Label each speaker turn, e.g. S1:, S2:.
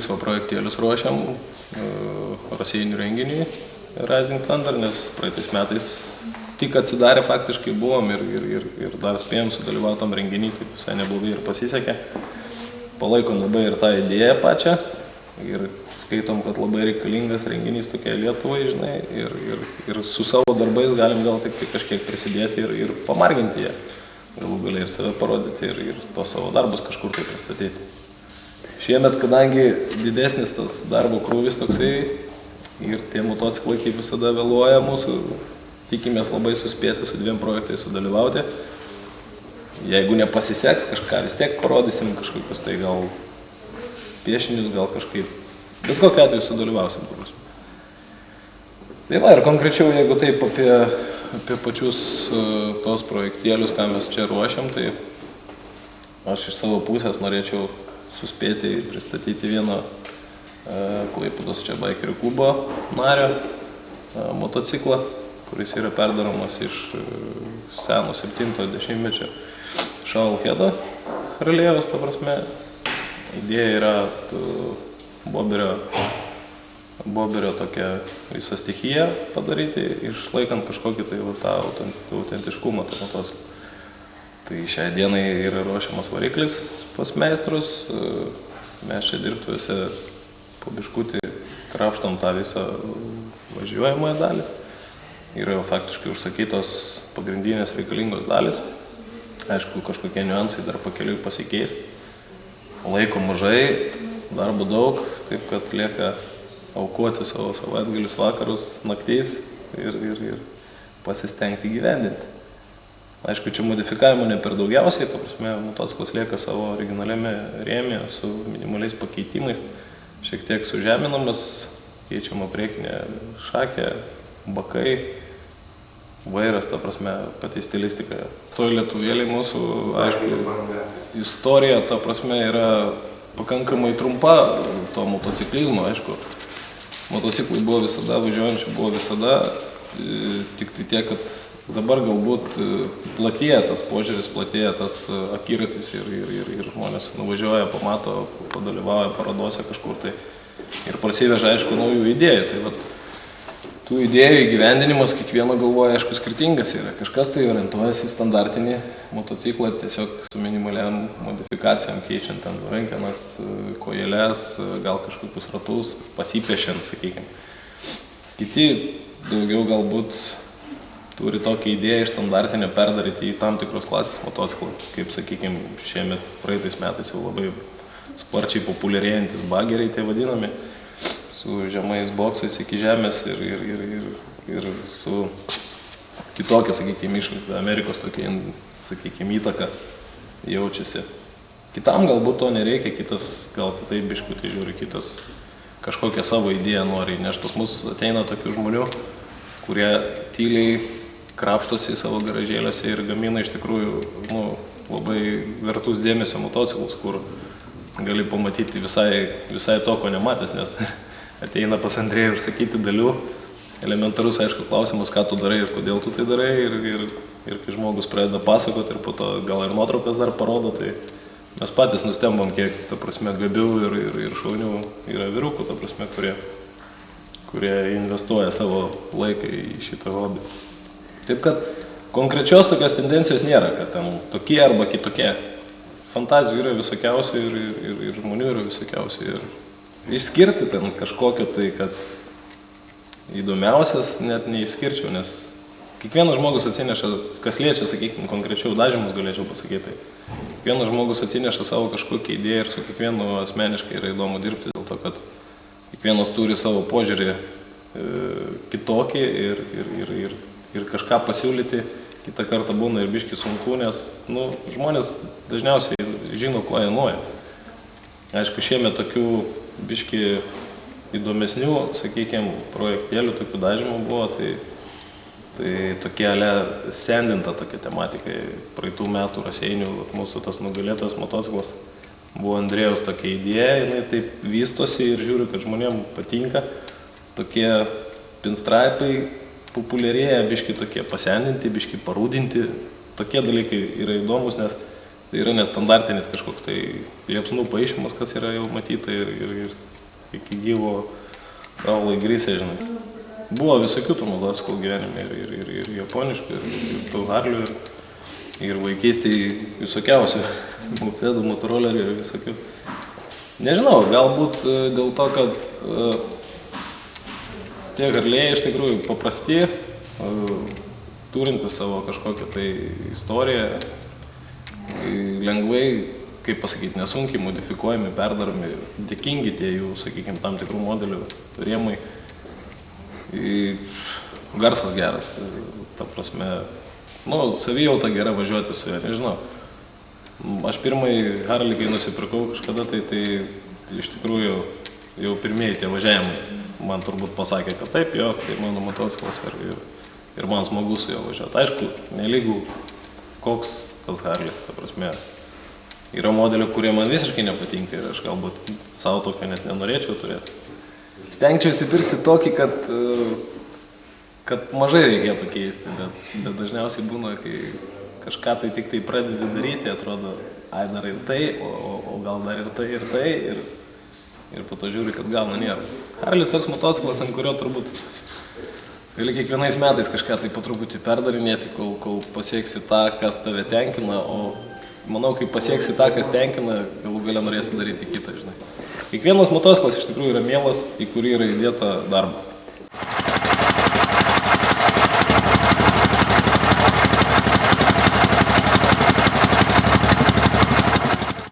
S1: tris projektėlius ruošiam Raseinių renginiui Rising Thunder, nes praeitais metais tik atsidarė faktiškai buvom ir dar spėjom sudalyvauti tam renginį, taip visai neblogai ir pasisekė. Palaikom labai ir tą idėją pačią ir skaitom, kad labai reikalingas renginys tokia Lietuvai, žinai, ir su savo darbais galim gal tik kažkiek prisidėti ir pamarginti ją. Galų galiai ir save parodyti ir tos savo darbus kažkur tai pristatyti. Šiemet, kadangi didesnis tas darbo krūvis toksai ir tie motociklai kaip visada vėluoja mūsų, tikimės labai suspėti su 2 projektais sudalyvauti. Jeigu nepasiseks, kažką vis tiek parodysim, kažkokius tai gal piešinius, gal kažkaip. Bet kokiu atveju sudalyvausim. Tai va, ir konkrečiau, jeigu taip apie pačius tos projektėlius, ką mes čia ruošiam, tai aš iš savo pusės norėčiau suspėti pristatyti vieno Klaipėdos čia baikerių klubo nario motociklą, kuris yra perdaromas iš seno 70-mečio Šalhedo relėjaus, ta prasme. Idėja yra Boberio tokią visą stichiją padaryti, išlaikant kažkokį tai tą autentiškumą to motociklą. Tai šiai dienai yra ruošiamas variklis pas meistrus, mes čia dirbtuvėse po biškutį krapštom tą visą važiuojamąją dalį. Yra jau faktiškai užsakytos pagrindinės reikalingos dalis. Aišku, kažkokie niuansai dar pakeliui pasikeis. Laiko mažai, darbo daug, taip kad lieka aukoti savo savaitgalius, vakarus, naktais ir pasistengti gyvendinti. Aišku, čia modifikavimo ne per daugiausiai, ta prasme, motociklas lieka savo originaliame rėmė su minimaliais pakeitimais, šiek tiek sužeminamas, keičiama priekinė šakė, bakai, vairas, ta prasme, pati stilistika. Toj lietuvėlį mūsų, aišku, istorija, ta prasme, yra pakankamai trumpa to motociklizmo, aišku. Motociklai buvo visada, važiuojančių buvo visada, tik tai tiek, kad dabar galbūt platėja tas požiūris, platėja tas akiratis ir žmonės nuvažiuoja, pamato, padalyvauja parodose kažkur tai ir prasiveža, aišku, naujų idėjų. Tai vat, tų idėjų įgyvendinimas kiekvieno galvoja, aišku, skirtingas yra. Kažkas tai orientuojasi į standartinį motociklą, tiesiog su minimaliam modifikacijom, keičiant ten rankenas, kojeles, gal kažkokius ratus, pasipiešiant, sakykime. Kiti daugiau galbūt turi tokią idėją iš standartinio perdaryti į tam tikros klasės motociklą, kaip, sakykime, šiemet praeitais metais jau labai sparčiai populiarėjantis bageriai, tai vadinami, su žemais boksais iki žemės ir su kitokia, sakykime, išvaizda. Amerikos tokia, sakykime, įtaka jaučiasi. Kitam galbūt to nereikia, kitas gal kitaip biškutį žiūri, kitas kažkokią savo idėją nori, nes pas mus ateina tokių žmonių, kurie tyliai krapštosi savo garažėliuose ir gamina iš tikrųjų labai vertus dėmesio motociklus, kur gali pamatyti visai to, ko nematęs, nes ateina pas Andrėjų ir sakyti dalių. Elementarus, aišku, klausimas, ką tu darai ir kodėl tu tai darai. Ir kai žmogus pradeda pasakoti ir po to gal ir nuotraukas dar parodo, tai mes patys nustembam, kiek, ta prasme, gabių ir šaunių yra vyrukų, ta prasme, kurie investuoja savo laiką į šitą hobį. Taip kad konkrečios tokios tendencijos nėra, kad ten tokie arba kitokie. Fantazijų yra visokiausių ir žmonių yra visokiausių. Ir išskirti ten kažkokio tai, kad įdomiausias net neišskirčiau, nes kiekvienas žmogus atsineša, kas liečia, sakykime, konkrečiau dažymus galėčiau pasakyti. Kiekvienas žmogus atsineša savo kažkokią idėją ir su kiekvienu asmeniškai yra įdomu dirbti, dėl to, kad kiekvienas turi savo požiūrį kitokį ir kažką pasiūlyti. Kitą kartą būna ir biški sunku, nes žmonės dažniausiai žino, ko jie nori. Aišku, šiemet tokių biški įdomesnių, sakykime, projektėlių, tokių dažymų buvo, tai tokie sendinta tokia tematika. Praeitų metų Raseinių mūsų tas nugalėtas motociklas buvo Andrėjaus tokia idėja, jinai taip vystosi ir žiūriu, kad žmonėms patinka. Tokie pinstraipai populiarėja, biški tokie pasendinti, biški parūdinti. Tokie dalykai yra įdomus, nes tai yra nestandartinis kažkoks tai liepsnų paaišymas, kas yra jau matyta ir iki gyvo gaulo įgrisė, žinai. Buvo visokių tų motociklų gyvenime, ir japoniškų, ir tų Harlių, ir vaikystėje visokiausių, mopedų, motorolerių ir visokių. Nežinau, galbūt dėl to, kad tie Harlėjai iš tikrųjų paprasti, turinti savo kažkokią tai istoriją, lengvai, kaip pasakyti, nesunkiai modifikuojami, perdaromi, dėkingi tie jų, sakykime, tam tikrų modelių rėmai. Garsas geras, ta prasme, savijauta gera važiuoti su juo, nežinau. Aš pirmąjį Harley, kai nusipirkau kažkada, tai iš tikrųjų jau pirmieji tie važiavimai man turbūt pasakė, kad taip, jo, tai mano motociklas ir man smagu su juo važiuoti. Aišku, nelygų koks tas Harley's, ta prasme. Yra modelių, kurie man visiškai nepatinka ir aš galbūt savo tokio net nenorėčiau turėti. Stengčiausi pirkti tokį, kad mažai reikėtų keisti, bet dažniausiai būna, kai kažką tai tik tai pradedi daryti, atrodo, ai dar ir tai, o gal dar ir tai, ir po to žiūri, kad gal nėra. Harley's toks motociklas, ant kurio turbūt gali kiekvienais metais kažką tai po truputį perdarinėti, kol pasieksi tą, kas tave tenkina, o manau, kai pasieksi tą, kas tenkina, galų gale norėsi daryti kitą, žinai. Kiekvienas motociklas iš tikrųjų yra mielas, į kurį yra įdėta darbo.